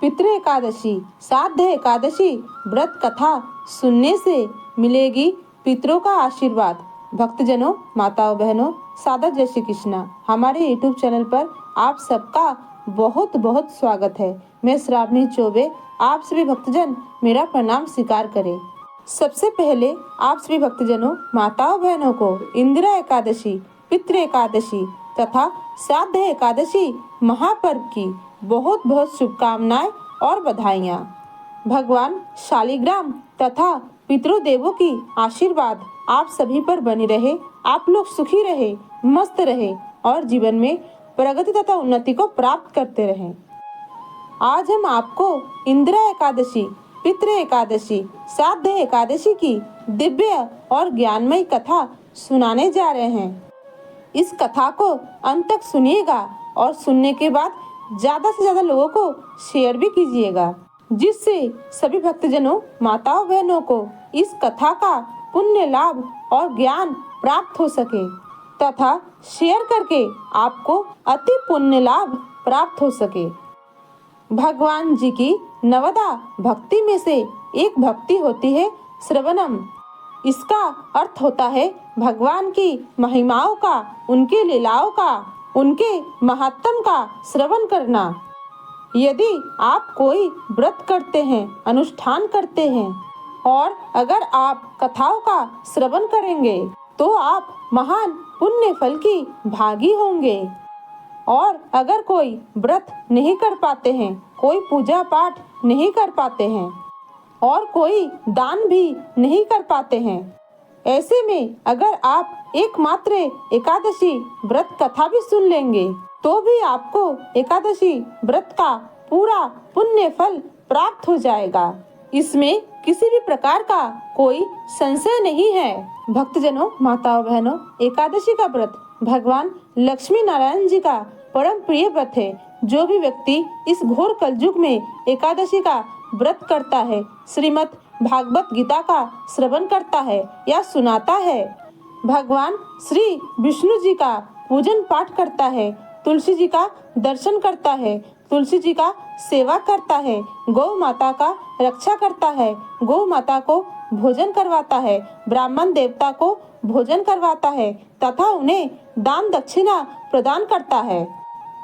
पितृ एकादशी, श्राद्ध एकादशी व्रत कथा सुनने से मिलेगी पितरों का आशीर्वाद। भक्तजनों, माताओं, बहनों, सादर जय श्री कृष्णा। हमारे यूट्यूब चैनल पर आप सबका बहुत बहुत स्वागत है। मैं श्रावणी चौबे, आप सभी भक्तजन मेरा प्रणाम स्वीकार करें। सबसे पहले आप सभी भक्तजनों, माताओं, बहनों को इंदिरा एकादशी, पितृ एकादशी तथा श्राद्ध एकादशी महापर्व की बहुत बहुत शुभकामनाएं और बधाइयाँ। भगवान शालिग्राम तथा पितृदेवों की आशीर्वाद आप सभी पर बनी रहे। आप लोग सुखी रहे, मस्त रहे और जीवन में प्रगति तथा उन्नति को प्राप्त करते रहें। आज हम आपको इंदिरा एकादशी, पितृ एकादशी, श्राद्ध एकादशी की दिव्य और ज्ञानमयी कथा सुनाने जा रहे हैं। इस कथा को अंत तक सुनिएगा और सुनने के बाद ज़्यादा से ज़्यादा लोगों को शेयर भी कीजिएगा, जिससे सभी भक्तजनों, माताओं, बहनों को इस कथा का पुण्य लाभ और ज्ञान प्राप्त हो सके तथा शेयर करके आपको अति पुण्य लाभ प्राप्त हो सके। भगवान जी की नवदा भक्ति में से एक भक्ति होती है श्रवणम। इसका अर्थ होता है भगवान की महिमाओं का, उनकी लीलाओं का, उनके महात्म का श्रवण करना। यदि आप कोई व्रत करते हैं, अनुष्ठान करते हैं और अगर आप कथाओं का श्रवण करेंगे तो आप महान पुण्य फल की भागी होंगे। और अगर कोई व्रत नहीं कर पाते हैं, कोई पूजा पाठ नहीं कर पाते हैं और कोई दान भी नहीं कर पाते हैं, ऐसे में अगर आप एकमात्र एकादशी व्रत कथा भी सुन लेंगे तो भी आपको एकादशी व्रत का पूरा पुण्य फल प्राप्त हो जाएगा। इसमें किसी भी प्रकार का कोई संशय नहीं है। भक्तजनों, माताओं, बहनों, एकादशी का व्रत भगवान लक्ष्मी नारायण जी का परम प्रिय व्रत है। जो भी व्यक्ति इस घोर कलयुग में एकादशी का व्रत करता है, श्रीमद् भागवत गीता का श्रवण करता है या सुनाता है, भगवान श्री विष्णु जी का पूजन पाठ करता है, तुलसी जी का दर्शन करता है, तुलसी जी का सेवा करता है, गौ माता का रक्षा करता है, गौ माता को भोजन करवाता है, ब्राह्मण देवता को भोजन करवाता है तथा उन्हें दान दक्षिणा प्रदान करता है।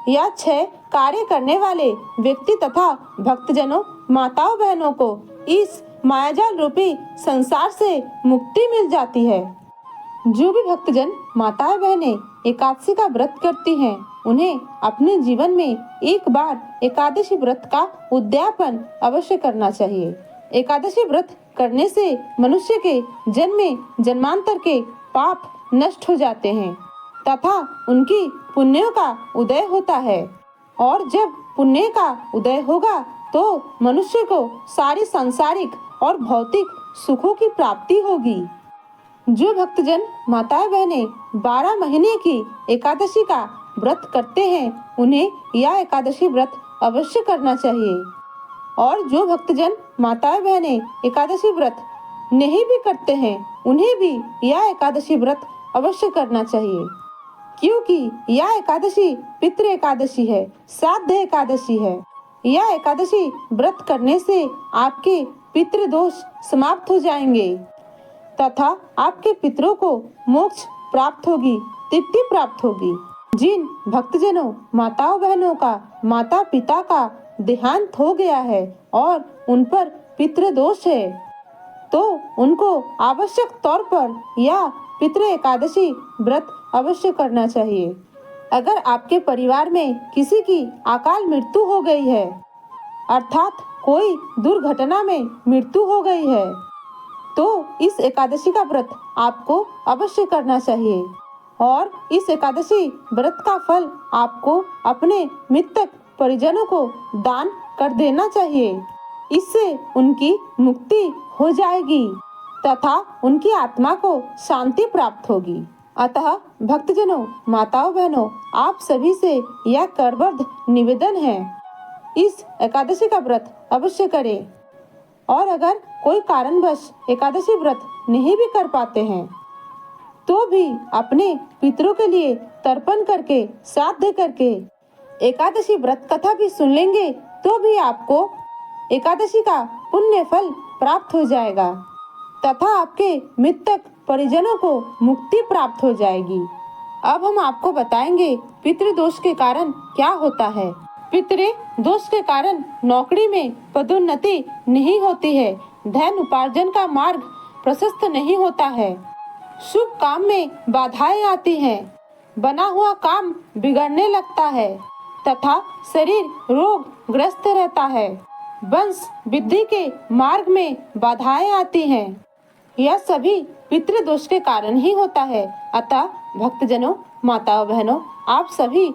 यह 6 कार्य करने वाले व्यक्ति तथा भक्तजनों, माताओं, बहनों को इस मायाजाल रूपी संसार से मुक्ति मिल जाती है। जो भी भक्तजन, माताएं, बहनें एकादशी का व्रत करती हैं, उन्हें अपने जीवन में एक बार एकादशी व्रत का उद्यापन अवश्य करना चाहिए। एकादशी व्रत करने से मनुष्य के जन्म जन्मांतर के पाप नष्ट हो जाते हैं तथा उनकी पुण्यों का उदय होता है। और जब पुण्य का उदय होगा तो मनुष्य को सारी सांसारिक और भौतिक सुखों की प्राप्ति होगी। जो भक्तजन, माताएं, बहनें 12 महीने की एकादशी का व्रत करते हैं, उन्हें यह एकादशी व्रत अवश्य करना चाहिए। और जो भक्तजन, माताएं, बहनें एकादशी व्रत नहीं भी करते हैं, उन्हें भी यह एकादशी व्रत अवश्य करना चाहिए, क्योंकि यह एकादशी पितृ एकादशी है, श्राद्ध एकादशी है। यह एकादशी व्रत करने से आपके पितृ दोष समाप्त हो जाएंगे तथा आपके पितरों को मोक्ष प्राप्त होगी, तृप्ति प्राप्त होगी। जिन भक्तजनों, माताओं, बहनों का माता पिता का देहांत हो गया है और उन पर पितृ दोष है, तो उनको आवश्यक तौर पर यह पितृ एकादशी व्रत अवश्य करना चाहिए। अगर आपके परिवार में किसी की अकाल मृत्यु हो गई है, अर्थात कोई दुर्घटना में मृत्यु हो गई है, तो इस एकादशी का व्रत आपको अवश्य करना चाहिए। और इस एकादशी व्रत का फल आपको अपने मृतक परिजनों को दान कर देना चाहिए। इससे उनकी मुक्ति हो जाएगी तथा उनकी आत्मा को शांति प्राप्त होगी। अतः भक्तजनों, माताओं, बहनों, आप सभी से यह करबद्ध निवेदन है, इस एकादशी का व्रत अवश्य करें। और अगर कोई कारणवश एकादशी व्रत नहीं भी कर पाते हैं, तो भी अपने पितरों के लिए तर्पण करके, श्राद्ध करके एकादशी व्रत कथा भी सुन लेंगे तो भी आपको एकादशी का पुण्य फल प्राप्त हो जाएगा तथा आपके मृतक परिजनों को मुक्ति प्राप्त हो जाएगी। अब हम आपको बताएंगे पितृदोष के कारण क्या होता है। पितृ दोष के कारण नौकरी में पदोन्नति नहीं होती है, धन उपार्जन का मार्ग प्रशस्त नहीं होता है, शुभ काम में बाधाएं आती हैं, बना हुआ काम बिगड़ने लगता है तथा शरीर रोग ग्रस्त रहता है, वंश वृद्धि के मार्ग में बाधाएं आती हैं। यह सभी पितृदोष के कारण ही होता है। अतः भक्तजनों, माताओं, बहनों, आप सभी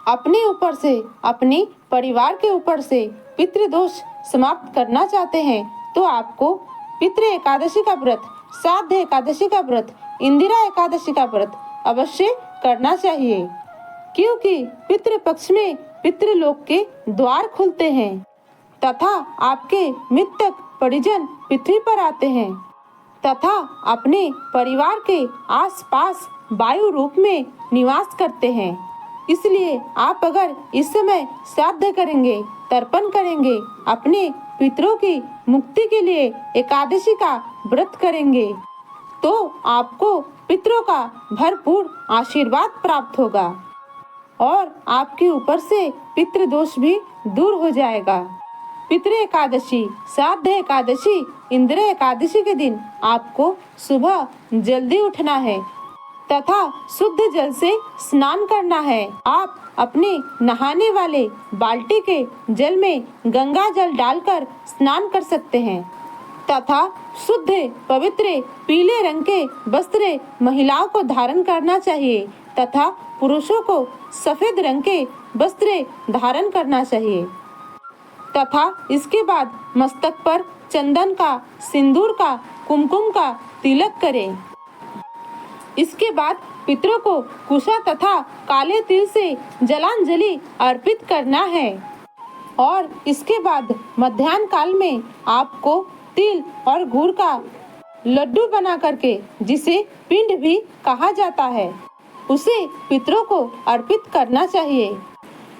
अपने ऊपर से, अपने परिवार के ऊपर से पितृदोष समाप्त करना चाहते हैं तो आपको पितृ एकादशी का व्रत, श्राद्ध एकादशी का व्रत, इंदिरा एकादशी का व्रत अवश्य करना चाहिए, क्योंकि पितृ पक्ष में पितृलोक के द्वार खुलते हैं तथा आपके मृतक परिजन पृथ्वी पर आते हैं तथा अपने परिवार के आसपास वायु रूप में निवास करते हैं। इसलिए आप अगर इस समय श्राद्ध करेंगे, तर्पण करेंगे, अपने पितरों की मुक्ति के लिए एकादशी का व्रत करेंगे तो आपको पितरों का भरपूर आशीर्वाद प्राप्त होगा और आपके ऊपर से पितृदोष भी दूर हो जाएगा। पितृ एकादशी, श्राद्ध एकादशी, इंदिरा एकादशी के दिन आपको सुबह जल्दी उठना है तथा शुद्ध जल से स्नान करना है। आप अपने नहाने वाले बाल्टी के जल में गंगा जल डालकर स्नान कर सकते हैं तथा शुद्ध पवित्र पीले रंग के वस्त्र महिलाओं को धारण करना चाहिए तथा पुरुषों को सफेद रंग के वस्त्र धारण करना चाहिए तथा इसके बाद मस्तक पर चंदन का, सिंदूर का, कुमकुम का तिलक करें। इसके बाद पितरों को कुशा तथा काले तिल से जलांजलि अर्पित करना है और इसके बाद मध्याह्न काल में आपको तिल और गुड़ का लड्डू बना करके, जिसे पिंड भी कहा जाता है, उसे पितरों को अर्पित करना चाहिए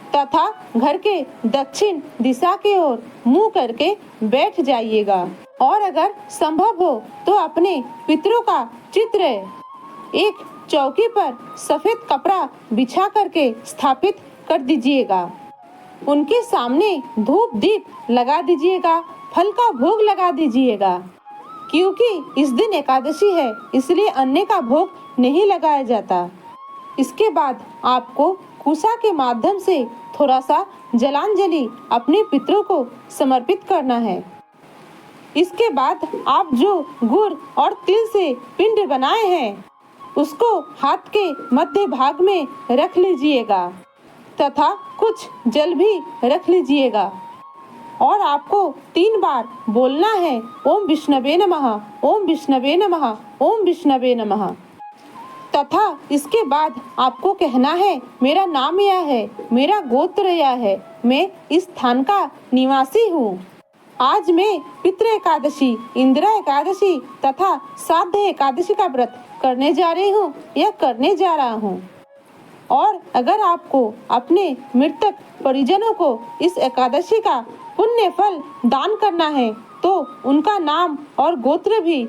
तथा घर के दक्षिण दिशा की ओर मुंह करके बैठ जाइएगा और अगर संभव हो तो अपने पितरों का चित्र एक चौकी पर सफेद कपड़ा बिछा करके स्थापित कर दीजिएगा। उनके सामने धूप दीप लगा दीजिएगा, फल का भोग लगा दीजिएगा, क्योंकि इस दिन एकादशी है इसलिए अन्न का भोग नहीं लगाया जाता। इसके बाद आपको कुशा के माध्यम से थोड़ा सा जलांजलि अपने पितरों को समर्पित करना है। इसके बाद आप जो गुड़ और तिल से पिंड बनाए हैं उसको हाथ के मध्य भाग में रख लीजिएगा तथा कुछ जल भी रख लीजिएगा और आपको 3 बार बोलना है, ओम विष्णवे नमः, ओम विष्णवे नमः, ओम विष्णवे नमः। तथा इसके बाद आपको कहना है, मेरा नाम यह है, मेरा गोत्र यह है, मैं इस स्थान का निवासी हूँ। आज मैं पितृ एकादशी, इंदिरा एकादशी तथा श्राद्ध एकादशी का व्रत करने जा रही हूँ या करने जा रहा हूँ। और अगर आपको अपने मृतक परिजनों को इस एकादशी का पुण्य फल दान करना है तो उनका नाम और गोत्र भी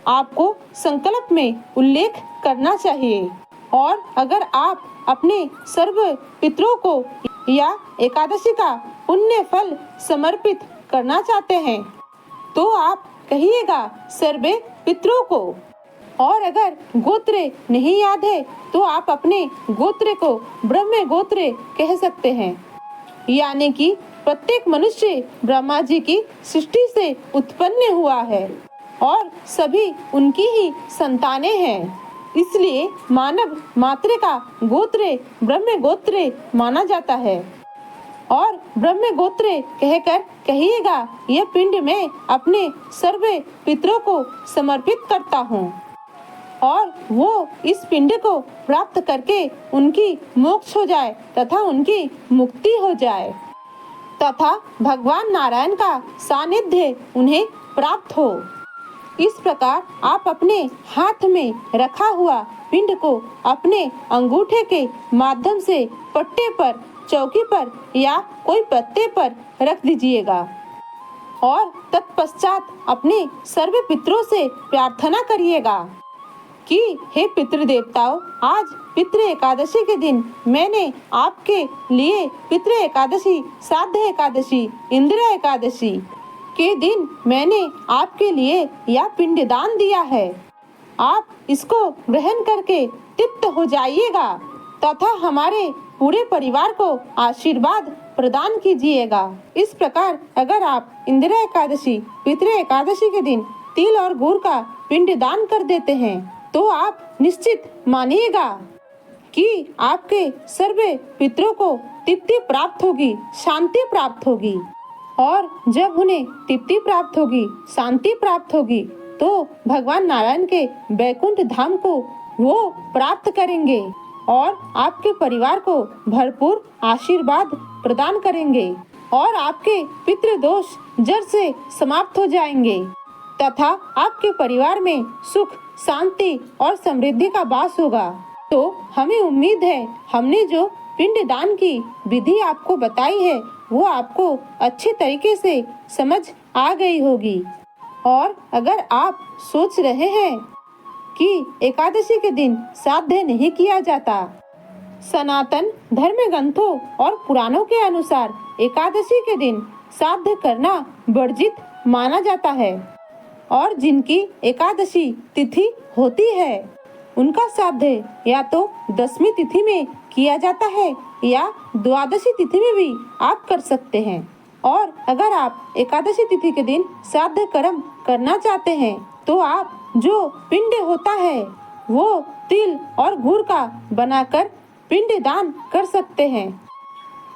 आपको संकल्प में उल्लेख करना चाहिए। और अगर आप अपने सर्व पितरों को या एकादशी का पुण्य फल समर्पित करना चाहते हैं तो आप कहिएगा सर्वे पितरों को। और अगर गोत्र नहीं याद है तो आप अपने गोत्र को ब्रह्म गोत्र कह सकते हैं, यानी कि प्रत्येक मनुष्य ब्रह्मा जी की सृष्टि से उत्पन्न हुआ है और सभी उनकी ही संतानें हैं, इसलिए मानव मात्र का गोत्र ब्रह्म गोत्र माना जाता है। और ब्रह्म गोत्र कहकर कहिएगा, यह पिंड में अपने सर्व पितरों को समर्पित करता हूँ और वो इस पिंड को प्राप्त करके उनकी मोक्ष हो जाए तथा उनकी मुक्ति हो जाए तथा भगवान नारायण का सानिध्य उन्हें प्राप्त हो। इस प्रकार आप अपने हाथ में रखा हुआ पिंड को अपने अंगूठे के माध्यम से पट्टे पर चौकी पर या कोई पत्ते पर रख दीजिएगा और तत्पश्चात अपने सर्व पितरों से प्रार्थना करिएगा कि हे पितृ देवताओं, आज पितृ एकादशी के दिन मैंने आपके लिए पितृ एकादशी, श्राद्ध एकादशी, इंदिरा एकादशी के दिन मैंने आपके लिए यह पिंडदान दिया है। आप इसको ग्रहण करके तृप्त हो जाइएगा तथा हमारे पूरे परिवार को आशीर्वाद प्रदान कीजिएगा। इस प्रकार अगर आप इंदिरा एकादशी, पितृ एकादशी के दिन तिल और गुड़ का पिंडदान कर देते हैं तो आप निश्चित मानिएगा कि आपके सर्वे पितरों को तृप्ति प्राप्त होगी, शांति प्राप्त होगी और जब उन्हें तृप्ति प्राप्त होगी, शांति प्राप्त होगी तो भगवान नारायण के वैकुंठ धाम को वो प्राप्त करेंगे और आपके परिवार को भरपूर आशीर्वाद प्रदान करेंगे और आपके पितृदोष जड़ से समाप्त हो जाएंगे तथा आपके परिवार में सुख, शांति और समृद्धि का वास होगा। तो हमें उम्मीद है हमने जो पिंडदान की विधि आपको बताई है वो आपको अच्छे तरीके से समझ आ गई होगी। और अगर आप सोच रहे हैं कि एकादशी के दिन श्राद्ध नहीं किया जाता, सनातन धर्म ग्रंथों और पुराणों के अनुसार एकादशी के दिन श्राद्ध करना वर्जित माना जाता है और जिनकी एकादशी तिथि होती है उनका श्राद्ध या तो 10वीं तिथि में किया जाता है या द्वादशी तिथि में भी आप कर सकते हैं। और अगर आप एकादशी तिथि के दिन श्राद्ध कर्म करना चाहते हैं तो आप जो पिंड होता है वो तिल और गुड़ का बनाकर पिंडदान कर सकते हैं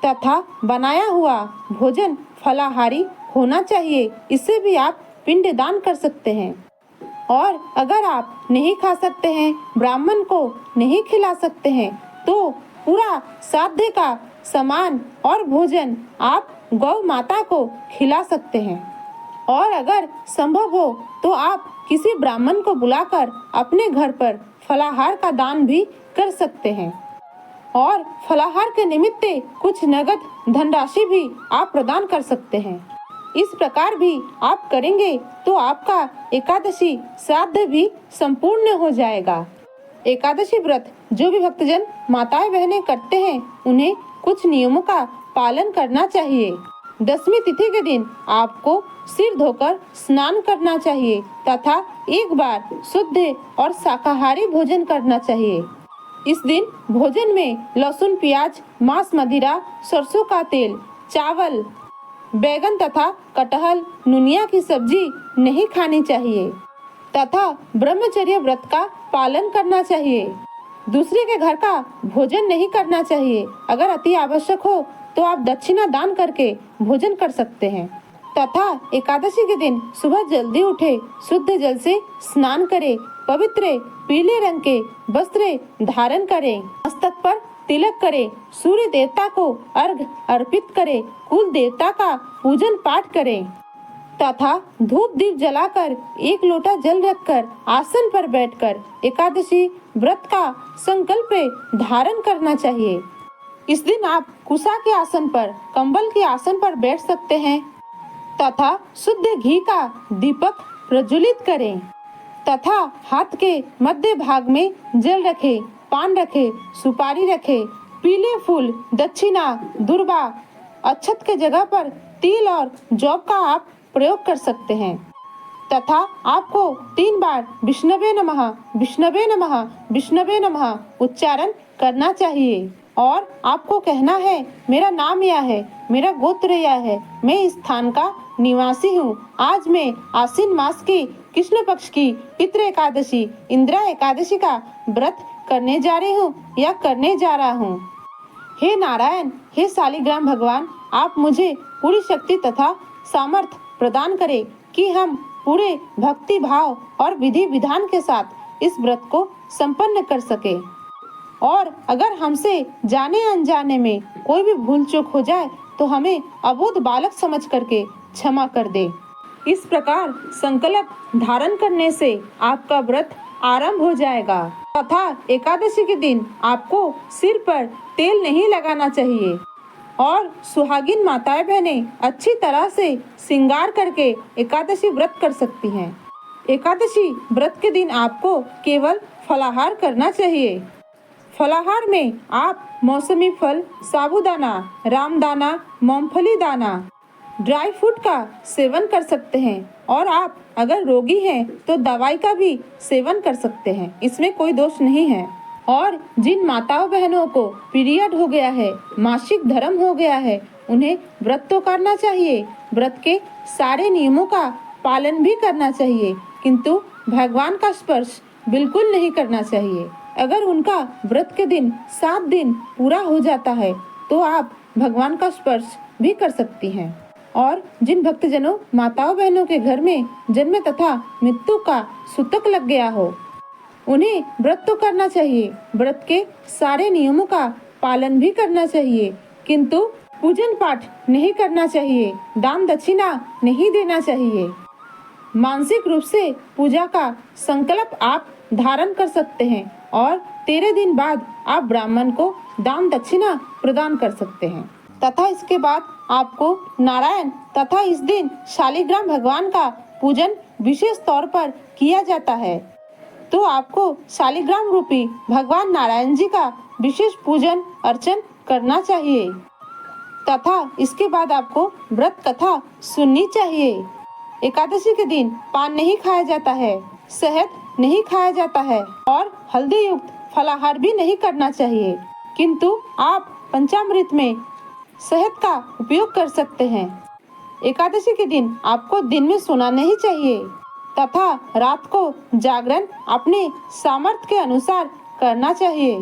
तथा बनाया हुआ भोजन फलाहारी होना चाहिए, इससे भी आप पिंडदान कर सकते हैं। और अगर आप नहीं खा सकते हैं, ब्राह्मण को नहीं खिला सकते हैं तो पूरा श्राद्ध का सामान और भोजन आप गौ माता को खिला सकते हैं। और अगर संभव हो तो आप किसी ब्राह्मण को बुलाकर अपने घर पर फलाहार का दान भी कर सकते हैं और फलाहार के निमित्त कुछ नगद धनराशि भी आप प्रदान कर सकते हैं। इस प्रकार भी आप करेंगे तो आपका एकादशी श्राद्ध भी संपूर्ण हो जाएगा। एकादशी व्रत जो भी भक्तजन माताएं बहनें करते हैं उन्हें कुछ नियमों का पालन करना चाहिए। 10वीं तिथि के दिन आपको सिर धोकर स्नान करना चाहिए तथा एक बार शुद्ध और शाकाहारी भोजन करना चाहिए। इस दिन भोजन में लहसुन, प्याज, मांस, मदिरा, सरसों का तेल, चावल, बैगन तथा कटहल, नुनिया की सब्जी नहीं खानी चाहिए तथा ब्रह्मचर्य व्रत का पालन करना चाहिए। दूसरे के घर का भोजन नहीं करना चाहिए। अगर अति आवश्यक हो तो आप दक्षिणा दान करके भोजन कर सकते हैं तथा एकादशी के दिन सुबह जल्दी उठे, शुद्ध जल से स्नान करें, पवित्र पीले रंग के वस्त्र धारण करें, मस्तक पर तिलक करें, सूर्य देवता को अर्घ अर्पित करें, कुल देवता का पूजन पाठ करें तथा धूप दीप जलाकर एक लोटा जल रखकर आसन पर बैठकर एकादशी व्रत का संकल्प धारण करना चाहिए। इस दिन आप कुशा के आसन पर, कंबल के आसन पर बैठ सकते हैं तथा शुद्ध घी का दीपक प्रज्वलित करें तथा हाथ के मध्य भाग में जल रखे, पान रखे, सुपारी रखे, पीले फूल, दक्षिणा, दुर्वा, अक्षत के जगह पर तिल और जौ का आप प्रयोग कर सकते हैं तथा आपको 3 बार विष्णवे नमः, विष्णवे नमः, विष्णवे नमः उच्चारण करना चाहिए और आपको कहना है मेरा नाम यह है, मेरा गोत्र यह है, मैं इस स्थान का निवासी हूँ। आज मैं आश्विन मास की कृष्ण पक्ष की पितृ एकादशी, इंदिरा एकादशी का व्रत करने जा रही हूँ या करने जा रहा हूँ। हे नारायण, हे शालिग्राम भगवान, आप मुझे पूरी शक्ति तथा सामर्थ्य प्रदान करें कि हम पूरे भक्ति भाव और विधि विधान के साथ इस व्रत को संपन्न कर सके और अगर हमसे जाने अनजाने में कोई भी भूल चूक हो जाए तो हमें अबोध बालक समझ करके क्षमा कर दे। इस प्रकार संकल्प धारण करने से आपका व्रत आरंभ हो जाएगा तथा एकादशी के दिन आपको सिर पर तेल नहीं लगाना चाहिए और सुहागिन माताएं बहनें अच्छी तरह से श्रृंगार करके एकादशी व्रत कर सकती हैं। एकादशी व्रत के दिन आपको केवल फलाहार करना चाहिए। फलाहार में आप मौसमी फल, साबूदाना, रामदाना, मूंगफली दाना, ड्राई फ्रूट का सेवन कर सकते हैं और आप अगर रोगी हैं तो दवाई का भी सेवन कर सकते हैं, इसमें कोई दोष नहीं है। और जिन माताओं बहनों को पीरियड हो गया है, मासिक धर्म हो गया है, उन्हें व्रत तो करना चाहिए, व्रत के सारे नियमों का पालन भी करना चाहिए, किंतु भगवान का स्पर्श बिल्कुल नहीं करना चाहिए। अगर उनका व्रत के दिन 7 दिन पूरा हो जाता है तो आप भगवान का स्पर्श भी कर सकती हैं। और जिन भक्तजनों माताओं बहनों के घर में जन्म तथा मृत्यु का सूतक लग गया हो, उन्हें व्रत तो करना चाहिए, व्रत के सारे नियमों का पालन भी करना चाहिए, किंतु पूजन पाठ नहीं करना चाहिए, दान दक्षिणा नहीं देना चाहिए। मानसिक रूप से पूजा का संकल्प आप धारण कर सकते हैं और 13 दिन बाद आप ब्राह्मण को दान दक्षिणा प्रदान कर सकते हैं। तथा इसके बाद आपको नारायण तथा इस दिन शालिग्राम भगवान का पूजन विशेष तौर पर किया जाता है, तो आपको शालिग्राम रूपी भगवान नारायण जी का विशेष पूजन अर्चन करना चाहिए। तथा इसके बाद आपको व्रत कथा सुननी चाहिए। एकादशी के दिन पान नहीं खाया जाता है, शहद नहीं खाया जाता है और हल्दी युक्त फलाहार भी नहीं करना चाहिए, किंतु आप पंचामृत में शहद का उपयोग कर सकते हैं। एकादशी के दिन आपको दिन में सोना नहीं चाहिए तथा रात को जागरण अपने सामर्थ्य के अनुसार करना चाहिए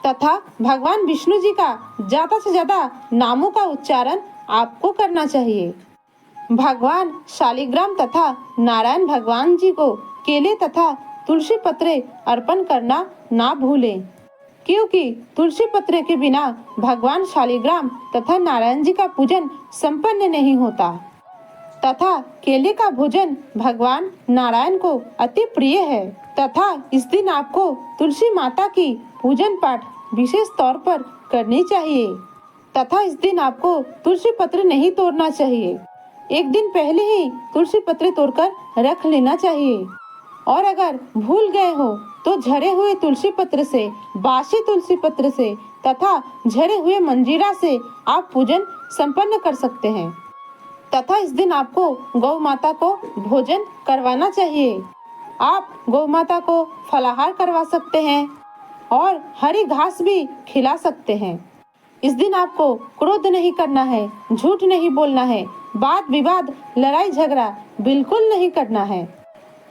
तथा भगवान विष्णु जी का ज्यादा से ज्यादा नामों का उच्चारण आपको करना चाहिए। भगवान शालिग्राम तथा नारायण भगवान जी को केले तथा तुलसी पत्रे अर्पण करना ना भूलें, क्योंकि तुलसी पत्रे के बिना भगवान शालिग्राम तथा नारायण जी का पूजन संपन्न नहीं होता तथा केले का भोजन भगवान नारायण को अति प्रिय है तथा इस दिन आपको तुलसी माता की पूजन पाठ विशेष तौर पर करनी चाहिए तथा इस दिन आपको तुलसी पत्र नहीं तोड़ना चाहिए। एक दिन पहले ही तुलसी पत्रे तोड़कर रख लेना चाहिए और अगर भूल गए हो तो झरे हुए तुलसी पत्र से, बासी तुलसी पत्र से तथा झरे हुए मंजीरा से आप पूजन संपन्न कर सकते हैं तथा इस दिन आपको गौ माता को भोजन करवाना चाहिए। आप गौ माता को फलाहार करवा सकते हैं और हरी घास भी खिला सकते हैं। इस दिन आपको क्रोध नहीं करना है, झूठ नहीं बोलना है, वाद विवाद लड़ाई झगड़ा बिल्कुल नहीं करना है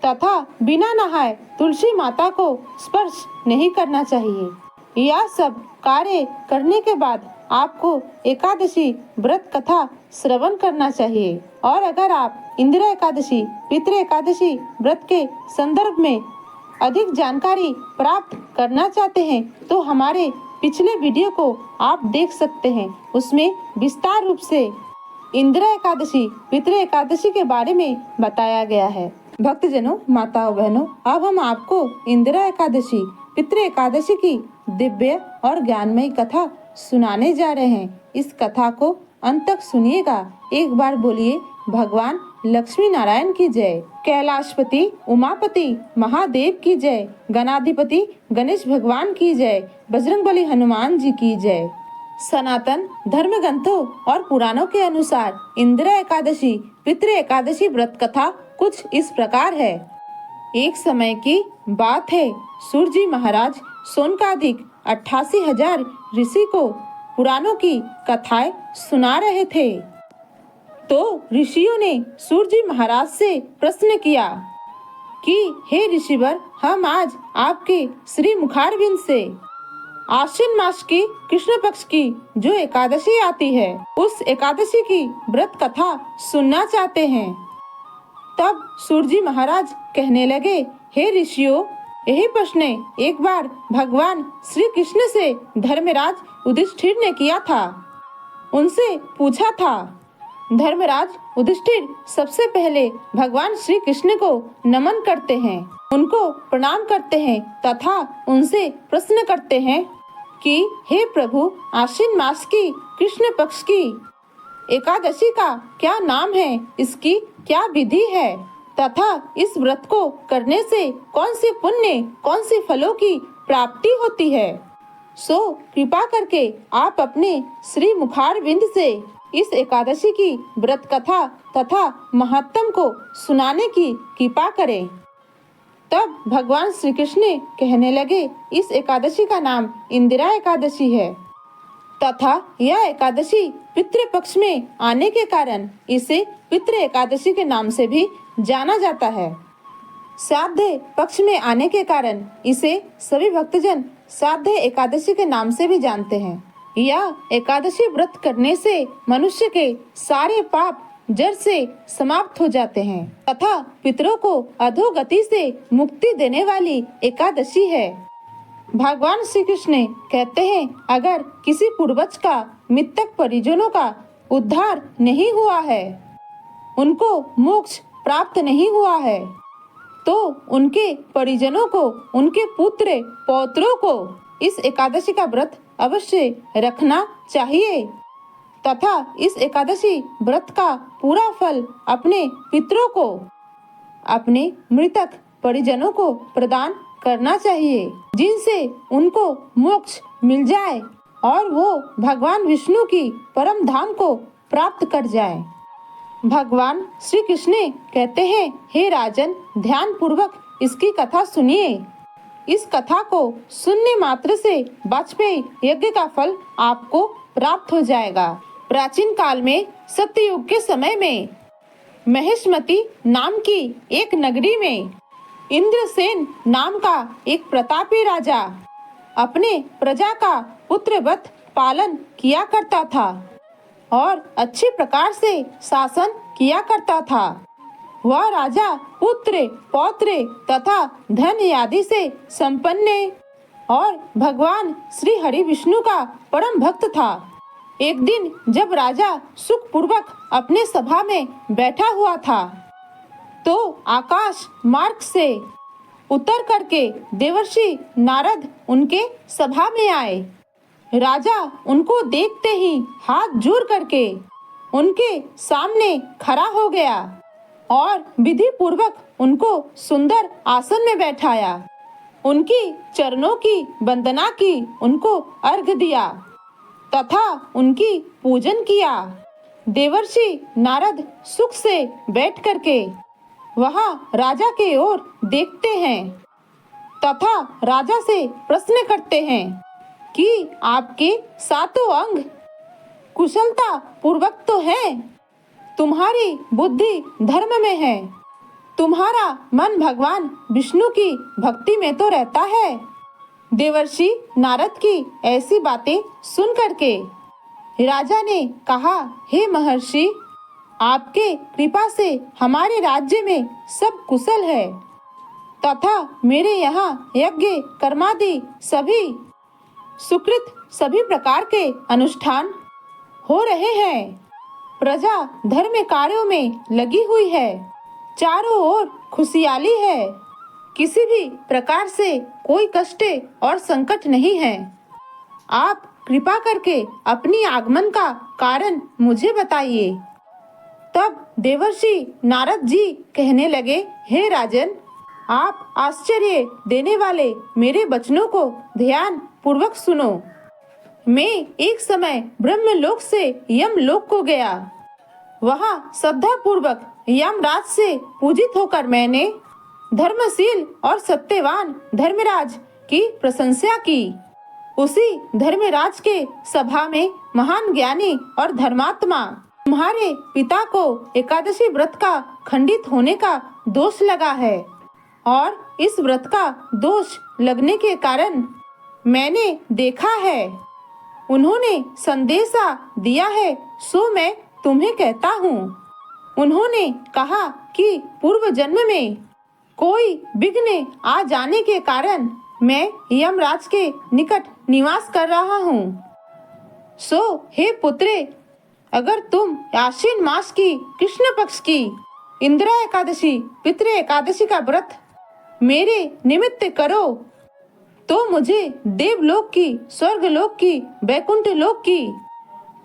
तथा बिना नहाए तुलसी माता को स्पर्श नहीं करना चाहिए। यह सब कार्य करने के बाद आपको एकादशी व्रत कथा श्रवण करना चाहिए। और अगर आप इंदिरा एकादशी, पितृ एकादशी व्रत के संदर्भ में अधिक जानकारी प्राप्त करना चाहते हैं तो हमारे पिछले वीडियो को आप देख सकते हैं, उसमें विस्तार रूप से इंदिरा एकादशी, पितृ एकादशी के बारे में बताया गया है। भक्तजनों, माताओं बहनों, अब हम आपको इंदिरा एकादशी, पितृ एकादशी की दिव्य और ज्ञानमयी कथा सुनाने जा रहे हैं। इस कथा को अंत तक सुनिएगा। एक बार बोलिए भगवान लक्ष्मी नारायण की जय, कैलाशपति उमापति महादेव की जय, गणाधिपति गणेश भगवान की जय, बजरंगबली हनुमान जी की जय। सनातन धर्म ग्रंथों और पुराणों के अनुसार इंदिरा एकादशी, पितृ एकादशी व्रत कथा कुछ इस प्रकार है। एक समय की बात है, सूर्य जी महाराज सोनकादिक 88,000 ऋषि को पुराणों की कथाएं सुना रहे थे। तो ऋषियों ने सूर्य जी महाराज से प्रश्न किया कि हे ऋषिवर, हम आज आपके श्री मुखारविंद से आश्विन मास की कृष्ण पक्ष की जो एकादशी आती है, उस एकादशी की व्रत कथा सुनना चाहते हैं। तब सूर्य जी महाराज कहने लगे, हे ऋषियों, यही प्रश्न एक बार भगवान श्री कृष्ण से धर्मराज युधिष्ठिर ने किया था। उनसे पूछा था। धर्मराज युधिष्ठिर सबसे पहले भगवान श्री कृष्ण को नमन करते हैं, उनको प्रणाम करते हैं तथा उनसे प्रश्न करते हैं कि हे प्रभु, आश्विन मास की कृष्ण पक्ष की एकादशी का क्या नाम है, इसकी क्या विधि है तथा इस व्रत को करने से कौन सी पुण्य, कौन सी फलों की प्राप्ति होती है। सो कृपा करके आप अपने श्री मुखारविंद से इस एकादशी की व्रत कथा तथा महत्तम को सुनाने की कृपा करें। तब भगवान श्री कृष्ण कहने लगे, इस एकादशी का नाम इंदिरा एकादशी है तथा यह एकादशी पितृ पक्ष में आने के कारण इसे पितृ एकादशी के नाम से भी जाना जाता है। श्राद्ध पक्ष में आने के कारण इसे सभी भक्तजन श्राद्ध एकादशी के नाम से भी जानते हैं। यह एकादशी व्रत करने से मनुष्य के सारे पाप जड़ से समाप्त हो जाते हैं तथा पितरों को अधोगति से मुक्ति देने वाली एकादशी है। भगवान श्री कृष्ण कहते हैं, अगर किसी पूर्वज का मृतक परिजनों का उद्धार नहीं हुआ है, उनको मोक्ष प्राप्त नहीं हुआ है, तो उनके परिजनों को, उनके पुत्र पौत्रों को इस एकादशी का व्रत अवश्य रखना चाहिए तथा इस एकादशी व्रत का पूरा फल अपने पितरों को, अपने मृतक परिजनों को प्रदान करना चाहिए, जिनसे उनको मोक्ष मिल जाए और वो भगवान विष्णु की परम धाम को प्राप्त कर जाए। भगवान श्री कृष्ण कहते हैं, हे राजन, ध्यान पूर्वक इसकी कथा सुनिए। इस कथा को सुनने मात्र से वाजपेयी यज्ञ का फल आपको प्राप्त हो जाएगा। प्राचीन काल में सत्ययुग के समय में महेशमती नाम की एक नगरी में इंद्रसेन नाम का एक प्रतापी राजा अपने प्रजा का पुत्रवत पालन किया करता था और अच्छे प्रकार से शासन किया करता था। वह राजा पुत्र, पौत्र तथा धन आदि से संपन्न और भगवान श्री हरि विष्णु का परम भक्त था। एक दिन जब राजा सुख पूर्वक अपने सभा में बैठा हुआ था, तो आकाश मार्ग से उतर करके देवर्षि नारद उनके सभा में आए। राजा उनको देखते ही हाथ जोड़ करके उनके सामने खड़ा हो गया और विधि पूर्वक उनको सुंदर आसन में बैठाया, उनकी चरणों की वंदना की, उनको अर्घ्य दिया तथा उनकी पूजन किया। देवर्षि नारद सुख से बैठ करके वहां राजा के ओर देखते हैं तथा राजा से प्रश्न करते हैं कि आपके सातों अंग कुशलता पूर्वक तो हैं, तुम्हारी बुद्धि धर्म में है, तुम्हारा मन भगवान विष्णु की भक्ति में तो रहता है। देवर्षि नारद की ऐसी बातें सुन करके राजा ने कहा, हे महर्षि, आपके कृपा से हमारे राज्य में सब कुशल है तथा मेरे यहाँ यज्ञ कर्मादि सभी सुकृत सभी प्रकार के अनुष्ठान हो रहे हैं। प्रजा धर्म कार्यों में लगी हुई है, चारों ओर खुशहाली है, किसी भी प्रकार से कोई कष्ट और संकट नहीं है। आप कृपा करके अपनी आगमन का कारण मुझे बताइए। तब देवर्षि नारद जी कहने लगे, हे राजन, आप आश्चर्य देने वाले मेरे वचनों को ध्यान पूर्वक सुनो। मैं एक समय ब्रह्मलोक से यमलोक को गया। वहां श्रद्धा पूर्वक यमराज से पूजित होकर मैंने धर्मशील और सत्यवान धर्मराज की प्रशंसा की। उसी धर्मराज के सभा में महान ज्ञानी और धर्मात्मा तुम्हारे पिता को एकादशी व्रत का खंडित होने का दोष लगा है और इस व्रत का दोष लगने के कारण मैंने देखा है, उन्होंने संदेशा दिया है, सो मैं तुम्हें कहता हूँ। उन्होंने कहा कि पूर्व जन्म में कोई विघ्न आ जाने के कारण मैं यमराज के निकट निवास कर रहा हूँ। सो हे पुत्रे, अगर तुम आश्विन मास की कृष्ण पक्ष की इंदिरा एकादशी पितृ एकादशी का व्रत मेरे निमित्त करो तो मुझे देवलोक की, स्वर्गलोक की, वैकुंठ लोक की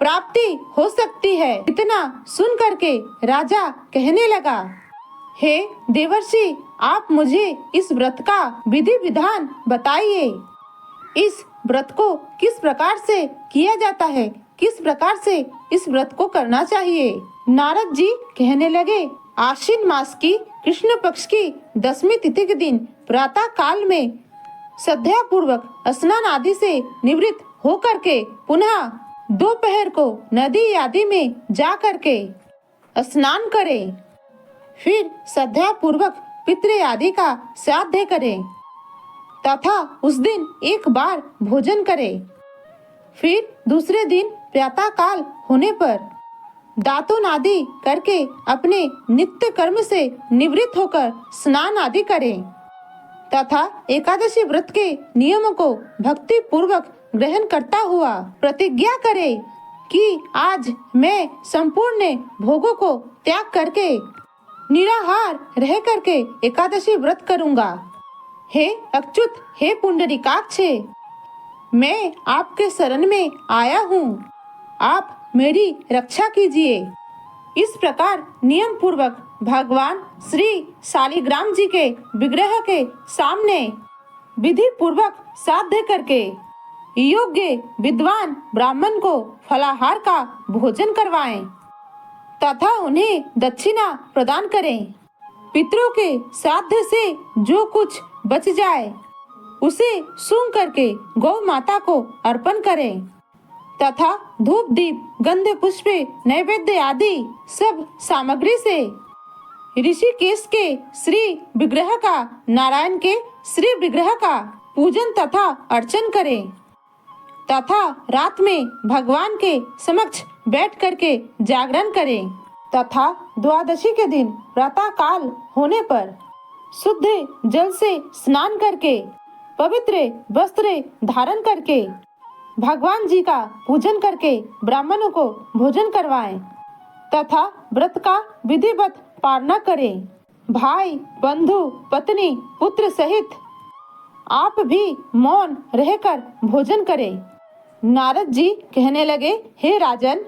प्राप्ति हो सकती है। इतना सुन करके राजा कहने लगा, हे देवर्षि, आप मुझे इस व्रत का विधि विधान बताइए। इस व्रत को किस प्रकार से किया जाता है, किस प्रकार से इस व्रत को करना चाहिए। नारद जी कहने लगे, आश्विन मास की कृष्ण पक्ष की 10वीं तिथि के दिन प्रातः काल में श्रद्धा पूर्वक स्नान आदि से निवृत्त होकर के पुनः दोपहर को नदी आदि में जा करके स्नान करें। फिर श्रद्धा पूर्वक पितृ आदि का श्राद्ध करें तथा उस दिन एक बार भोजन करें। फिर दूसरे दिन प्रातः काल होने पर दातुन आदि करके अपने नित्य कर्म से निवृत्त होकर स्नान आदि करें तथा एकादशी व्रत के नियमों को भक्ति पूर्वक ग्रहण करता हुआ प्रतिज्ञा करे कि आज मैं संपूर्ण भोगों को त्याग करके निराहार रह करके एकादशी व्रत करूंगा। हे अच्युत, हे पुंडरीकाक्ष, मैं आपके शरण में आया हूँ, आप मेरी रक्षा कीजिए। इस प्रकार नियम पूर्वक भगवान श्री शालिग्राम जी के विग्रह के सामने विधि पूर्वक श्राद्ध करके योग्य विद्वान ब्राह्मण को फलाहार का भोजन करवाएं तथा उन्हें दक्षिणा प्रदान करें। पितरों के श्राद्ध से जो कुछ बच जाए उसे सूंघ करके गौ माता को अर्पण करें तथा धूप दीप गंध पुष्प नैवेद्य आदि सब सामग्री से ऋषिकेश के श्री विग्रह का, नारायण के श्री विग्रह का पूजन तथा अर्चन करें तथा रात में भगवान के समक्ष बैठ करके जागरण करें तथा द्वादशी के दिन प्रातः काल होने पर शुद्ध जल से स्नान करके पवित्र वस्त्र धारण करके भगवान जी का पूजन करके ब्राह्मणों को भोजन करवाएं तथा व्रत का विधिवत पालना करें। भाई, बंधु, पत्नी, पुत्र सहित आप भी मौन रहकर भोजन करें। नारद जी कहने लगे, हे राजन,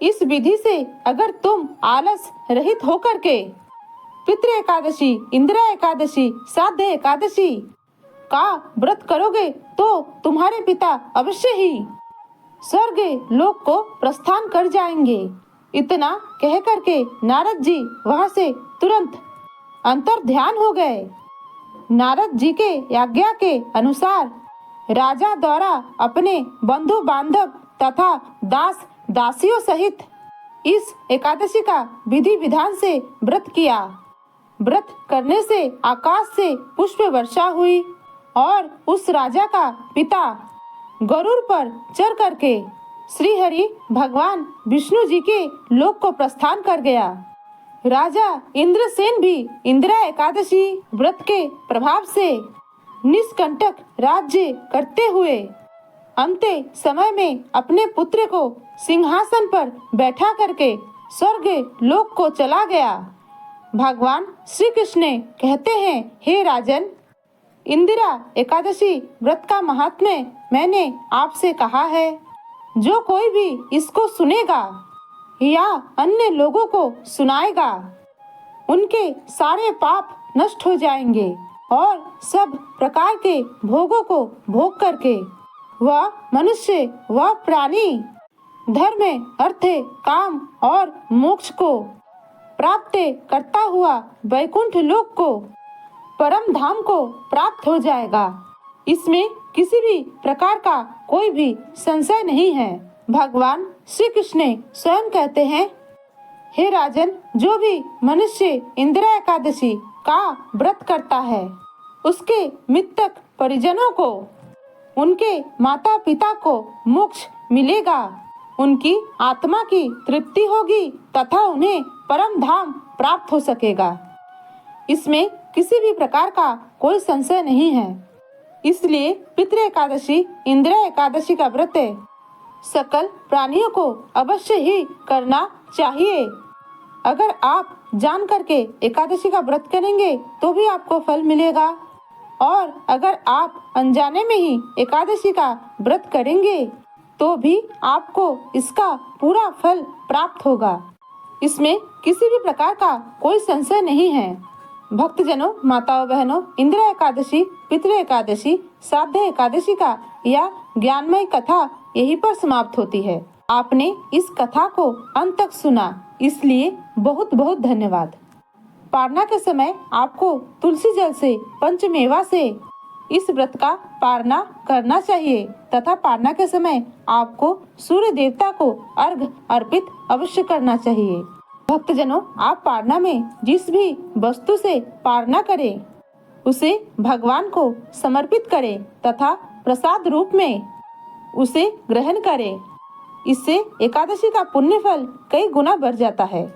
इस विधि से अगर तुम आलस रहित होकर के पितृ एकादशी, इंदिरा एकादशी, श्राद्ध एकादशी का व्रत करोगे तो तुम्हारे पिता अवश्य ही स्वर्ग लोक को प्रस्थान कर जाएंगे। इतना कह करके नारद जी वहां से तुरंत अंतर ध्यान हो गए। नारद जी के आज्ञा के अनुसार राजा द्वारा अपने बंधु बांधव तथा दास दासियों सहित इस एकादशी का विधि विधान से व्रत किया। व्रत करने से आकाश से पुष्प वर्षा हुई और उस राजा का पिता गरुड़ पर चढ़ करके श्री हरि भगवान विष्णु जी के लोक को प्रस्थान कर गया। राजा इंद्रसेन भी इंदिरा एकादशी व्रत के प्रभाव से निष्कंटक राज्य करते हुए अंत समय में अपने पुत्र को सिंहासन पर बैठा करके स्वर्ग लोक को चला गया। भगवान श्री कृष्ण कहते हैं, हे राजन, इंदिरा एकादशी व्रत का महात्म्य मैंने आपसे कहा है। जो कोई भी इसको सुनेगा या अन्य लोगों को सुनाएगा, उनके सारे पाप नष्ट हो जाएंगे और सब प्रकार के भोगों को भोग करके वह मनुष्य, वह प्राणी धर्म, अर्थ, काम और मोक्ष को प्राप्त करता हुआ वैकुंठ लोक को, परम धाम को प्राप्त हो जाएगा। इसमें किसी भी प्रकार का कोई भी संशय नहीं है। भगवान श्री कृष्ण स्वयं कहते हैं, हे राजन, जो भी मनुष्य इंदिरा एकादशी का व्रत करता है, उसके मृतक परिजनों को, उनके माता पिता को मोक्ष मिलेगा, उनकी आत्मा की तृप्ति होगी तथा उन्हें परम धाम प्राप्त हो सकेगा। इसमें किसी भी प्रकार का कोई संशय नहीं है। इसलिए पितृ एकादशी, इंदिरा एकादशी का व्रत सकल प्राणियों को अवश्य ही करना चाहिए। अगर आप जान करके एकादशी का व्रत करेंगे तो भी आपको फल मिलेगा और अगर आप अनजाने में ही एकादशी का व्रत करेंगे तो भी आपको इसका पूरा फल प्राप्त होगा। इसमें किसी भी प्रकार का कोई संशय नहीं है। भक्तजनों, माताओं बहनों, इंदिरा एकादशी, पितृ एकादशी, श्राद्ध एकादशी का यह ज्ञानमय कथा यहीं पर समाप्त होती है। आपने इस कथा को अंत तक सुना, इसलिए बहुत बहुत धन्यवाद। पारना के समय आपको तुलसी जल से, पंचमेवा से इस व्रत का पारना करना चाहिए तथा पारना के समय आपको सूर्य देवता को अर्घ अर्पित अवश्य करना चाहिए। भक्तजनों, आप पारना में जिस भी वस्तु से पारना करें उसे भगवान को समर्पित करें तथा प्रसाद रूप में उसे ग्रहण करें। इससे एकादशी का पुण्य फल कई गुना बढ़ जाता है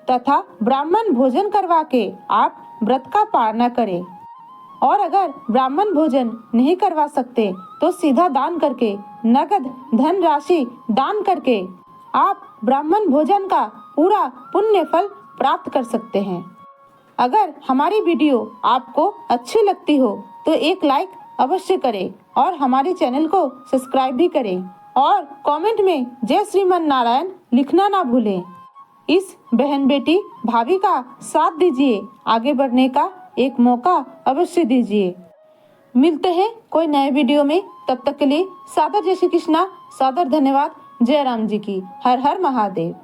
तथा ब्राह्मण भोजन करवा के आप व्रत का पारना करें। और अगर ब्राह्मण भोजन नहीं करवा सकते तो सीधा दान करके, नगद धन राशि दान करके आप ब्राह्मण भोजन का पूरा पुण्य फल प्राप्त कर सकते हैं। अगर हमारी वीडियो आपको अच्छी लगती हो तो एक लाइक अवश्य करें और हमारे चैनल को सब्सक्राइब भी करें और कमेंट में जय श्रीमन नारायण लिखना ना भूलें। इस बहन बेटी भाभी का साथ दीजिए, आगे बढ़ने का एक मौका अवश्य दीजिए। मिलते हैं कोई नए वीडियो में, तब तक के लिए सादर जय श्री कृष्णा, सादर धन्यवाद। जय राम जी की। हर हर महादेव।